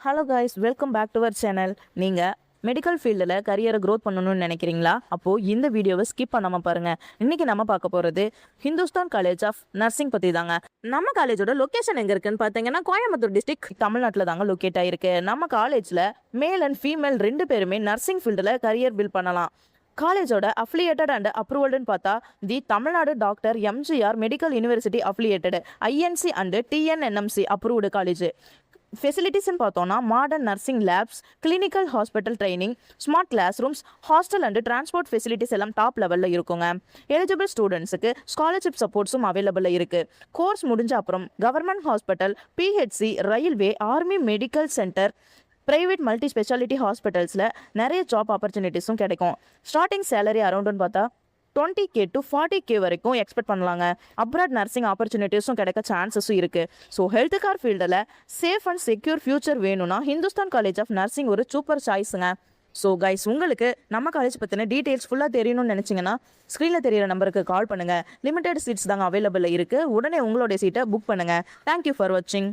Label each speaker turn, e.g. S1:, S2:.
S1: Hello guys, welcome back to our channel. நீங்கள் medical ஃபீல்டில் கரியரை க்ரோத் பண்ணணும்னு நினைக்கிறீங்களா? அப்போது இந்த வீடியோவை ஸ்கிப் பண்ணாமல் பாருங்கள். இன்றைக்கி நம்ம பார்க்க போகிறது ஹிந்துஸ்தான் காலேஜ் ஆஃப் நர்சிங் பற்றி தாங்க. நம்ம காலேஜோட லொக்கேஷன் எங்கே இருக்குன்னு பார்த்தீங்கன்னா கோயம்புத்தூர் டிஸ்ட்ரிக்ட், தமிழ்நாட்டில் தாங்க லொக்கேட் ஆகிருக்கு. நம்ம காலேஜில் மேல் அண்ட் ஃபீமேல் 2 பேருமே நர்சிங் ஃபீல்டில் கரியர் பில்ட் பண்ணலாம். காலேஜோட அஃபிலியேட்டட் அண்ட் அப்ரூவல்டுன்னு பார்த்தா the Tamil Nadu doctor MGR medical university affiliated, INC and TNNMC approved college. ஃபெசிலிட்டிஸ்ன்னு பார்த்தோன்னா modern nursing labs, clinical hospital training, smart class rooms, hostel and transport facilities எல்லாம் top லெவலில் இருக்குங்க. எலிஜிபிள் ஸ்டூடெண்ட்ஸுக்கு ஸ்காலர்ஷிப் சப்போர்ட்ஸும் அவைலபிளாக இருக்குது. கோர்ஸ் முடிஞ்ச அப்புறம் government hospital, PHC, railway, army medical center, private multi speciality ஹாஸ்பிட்டல்ஸில் நிறைய ஜாப் ஆப்பர்ச்சுனிட்டிஸும் கிடைக்கும். ஸ்டார்டிங் சேலரி அரௌண்டுன்னு பார்த்தா 20K to 40K வரைக்கும் எக்ஸ்பெக்ட் பண்ணலாங்க. அப்ராட் நர்சிங் ஆப்பர்ச்சுனிட்டிஸும் கிடைக்க சான்சஸும் இருக்குது. ஸோ ஹெல்த் கேர் ஃபீல்டில் சேஃப் அண்ட் செக்யூர் ஃபியூச்சர் வேணும்னா ஹிந்துஸ்தான் காலேஜ் ஆஃப் நர்சிங் ஒரு சூப்பர் சாய்ஸுங்க. ஸோ கைஸ், உங்களுக்கு நம்ம காலேஜ் பற்றின டீட்டெயில்ஸ் ஃபுல்லாக தெரியணும்னு நினச்சிங்கன்னா ஸ்க்ரீனில் தெரியிற நம்பருக்கு கால் பண்ணுங்கள். லிமிடெட் சீட்ஸ் தாங்க அவைலபிள் இருக்குது. உடனே உங்களுடைய சீட்டை புக் பண்ணுங்கள். தேங்க்யூ ஃபார் வாட்சிங்.